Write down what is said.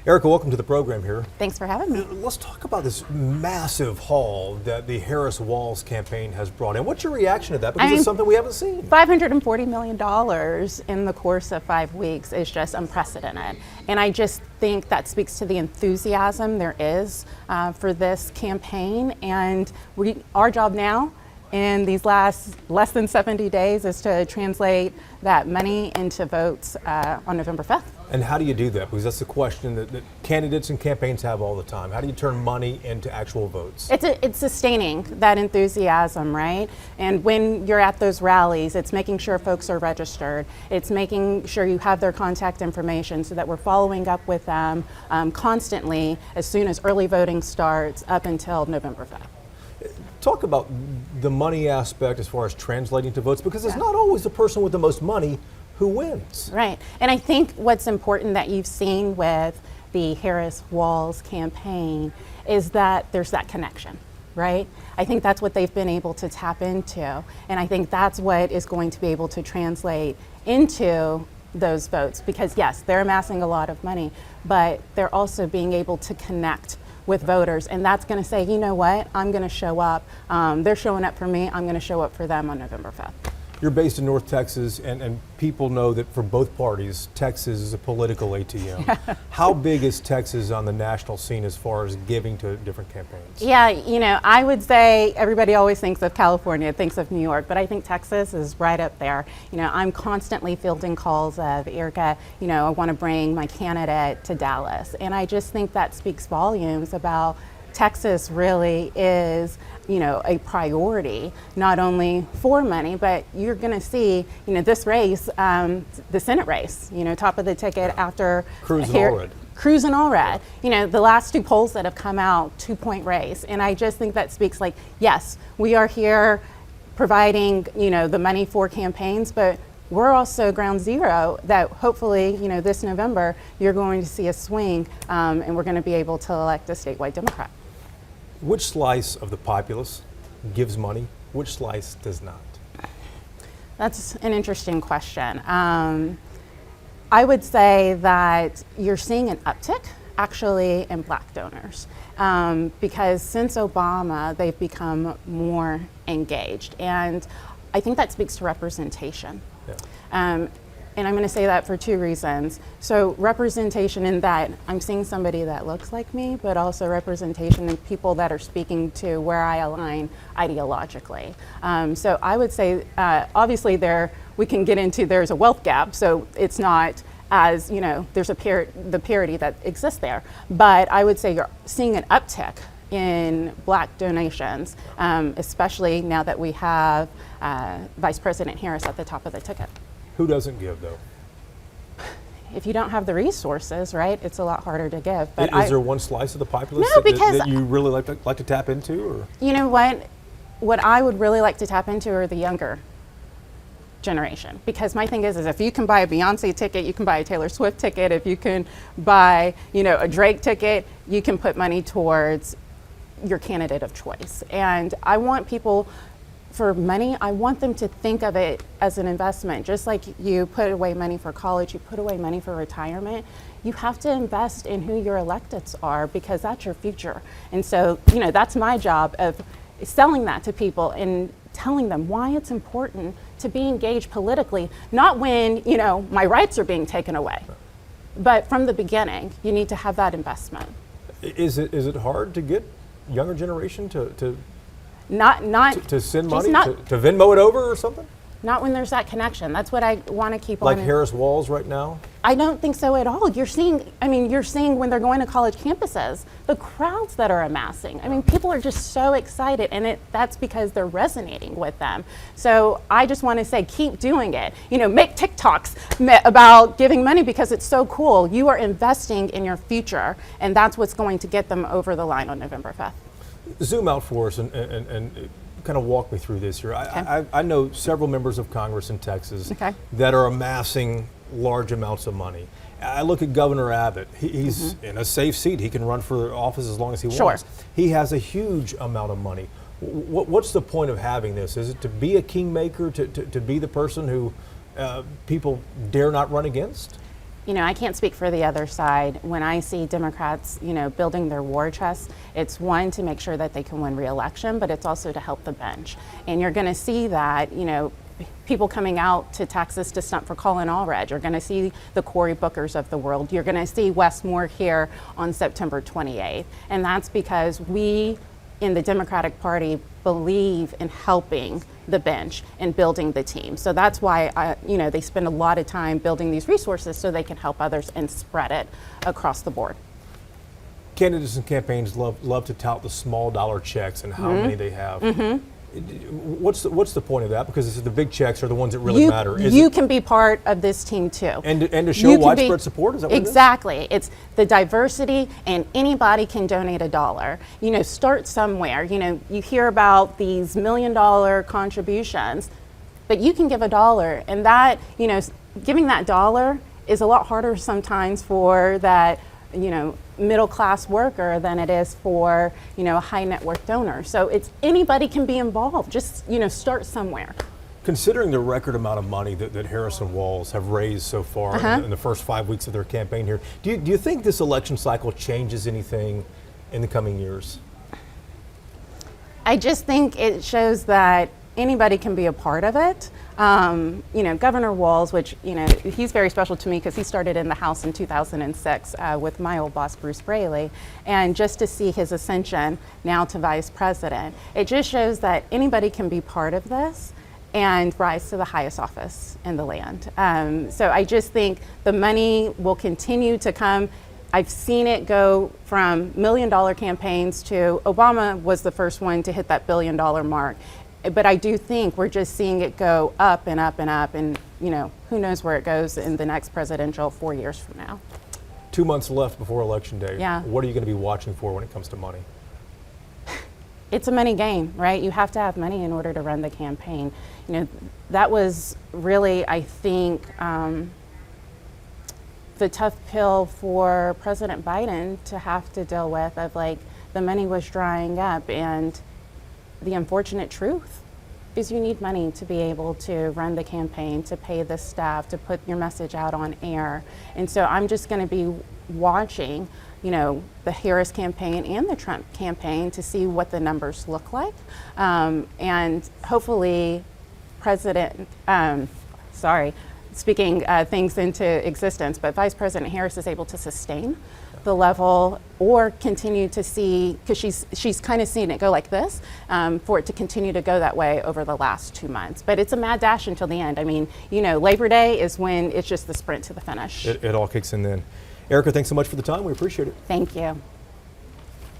Erika, welcome to the program here. Thanks for having me. Let's talk about this massive haul that the Harris Walls campaign has brought in. What's your reaction to that? Because it's something we haven't seen. $540 million in the course of 5 weeks is just unprecedented. And I just think that speaks to the enthusiasm there is for this campaign. And our job now in these less than 70 days is to translate that money into votes on November 5th. And how do you do that? Because that's the question that candidates and campaigns have all the time. How do you turn money into actual votes? It's sustaining that enthusiasm, right? And when you're at those rallies, it's making sure folks are registered. It's making sure you have their contact information so that we're following up with them constantly as soon as early voting starts up until November 5th. Talk about the money aspect as far as translating to votes, because it's not always the person with the most money who wins. Right, and I think what's important that you've seen with the Harris Walls campaign is that there's that connection, right? I think that's what they've been able to tap into, and I think that's what is going to be able to translate into those votes, because yes, they're amassing a lot of money, but they're also being able to connect with voters, and that's going to say, you know what, I'm going to show up. They're showing up for me, I'm going to show up for them on November 5th. You're based in North Texas, and people know that for both parties, Texas is a political ATM. How big is Texas on the national scene as far as giving to different campaigns? Yeah, you know, I would say everybody always thinks of California, thinks of New York, but I think Texas is right up there. You know, I'm constantly fielding calls of, Erika, you know, I want to bring my candidate to Dallas. And I just think that speaks volumes about Texas really is, you know, a priority, not only for money, but you're going to see, you know, this race, the Senate race, you know, top of the ticket after Cruz and Allred. Cruz and Allred. You know, the last 2 polls that have come out, 2-point race. And I just think that speaks like, yes, we are here providing, you know, the money for campaigns, but we're also ground zero that hopefully, you know, this November, you're going to see a swing and we're going to be able to elect a statewide Democrat. Which slice of the populace gives money? Which slice does not? That's an interesting question. I would say that you're seeing an uptick actually in Black donors because since Obama, they've become more engaged. And I think that speaks to representation. Yeah. And I'm going to say that for 2 reasons. So representation in that I'm seeing somebody that looks like me, but also representation in people that are speaking to where I align ideologically. So I would say, obviously we can get into there's a wealth gap, so it's not as, you know, there's the parity that exists there. But I would say you're seeing an uptick in Black donations, especially now that we have Vice President Harris at the top of the ticket. Who doesn't give, though? If you don't have the resources, right, it's a lot harder to give. But is there one slice of the populace that you really like to tap into? Or? You know what? What I would really like to tap into are the younger generation. Because my thing is if you can buy a Beyonce ticket, you can buy a Taylor Swift ticket. If you can buy, you know, a Drake ticket, you can put money towards your candidate of choice. And I want people, for money, I want them to think of it as an investment. Just like you put away money for college, you put away money for retirement, you have to invest in who your electeds are because that's your future. And so, you know, that's my job of selling that to people and telling them why it's important to be engaged politically, not when, you know, my rights are being taken away, but from the beginning, you need to have that investment. Is it hard to get younger generation to send money, to Venmo it over or something? Not when there's that connection. That's what I want to keep on. Like Harris Walls right now? I don't think so at all. You're seeing when they're going to college campuses, the crowds that are amassing. I mean, people are just so excited, and that's because they're resonating with them. So I just want to say, keep doing it. You know, make TikToks about giving money because it's so cool. You are investing in your future, and that's what's going to get them over the line on November 5th. Zoom out for us and kind of walk me through this here. Okay. I know several members of Congress in Texas that are amassing large amounts of money. I look at Governor Abbott. He's in a safe seat. He can run for office as long as he wants. He has a huge amount of money. What's the point of having this? Is it to be a kingmaker, to be the person who people dare not run against? I can't speak for the other side. When I see Democrats, building their war chest, it's one, to make sure that they can win re-election, but it's also to help the bench. And you're going to see that, people coming out to Texas to stump for Colin Allred. You're going to see the Cory Bookers of the world. You're going to see Wes Moore here on September 28th. And that's because we in the Democratic Party believe in helping the bench and building the team. So that's why they spend a lot of time building these resources so they can help others and spread it across the board. Candidates and campaigns love to tout the small dollar checks and how many they have. What's the point of that? Because the big checks are the ones that really matter. You can be part of this team too. And to show widespread support, is that what exactly. It's the diversity, and anybody can donate $1. Start somewhere. You hear about these $1 million contributions, but you can give $1, and that, giving that $1 is a lot harder sometimes for that, middle class worker than it is for, a high net worth donor. So it's anybody can be involved. Just, start somewhere. Considering the record amount of money that Harris and Walz have raised so far in the first 5 weeks of their campaign here, do you think this election cycle changes anything in the coming years? I just think it shows that anybody can be a part of it. Governor Walz, which, he's very special to me because he started in the House in 2006 with my old boss, Bruce Braley. And just to see his ascension now to vice president, it just shows that anybody can be part of this and rise to the highest office in the land. So I just think the money will continue to come. I've seen it go from $1 million campaigns to Obama was the first one to hit that $1 billion mark. But I do think we're just seeing it go up and up and up, and who knows where it goes in the next presidential 4 years from now. 2 months left before Election Day. Yeah. What are you going to be watching for when it comes to money? It's a money game, right? You have to have money in order to run the campaign. That was really, I think, the tough pill for President Biden to have to deal with, of the money was drying up, and the unfortunate truth is you need money to be able to run the campaign, to pay the staff, to put your message out on air. And so I'm just going to be watching, the Harris campaign and the Trump campaign to see what the numbers look like. And hopefully speaking things into existence, but Vice President Harris is able to sustain the level or continue to see, because she's kind of seen it go like this, for it to continue to go that way over the last 2 months. But it's a mad dash until the end. I mean, Labor Day is when it's just the sprint to the finish. It all kicks in then. Erika, thanks so much for the time. We appreciate it. Thank you.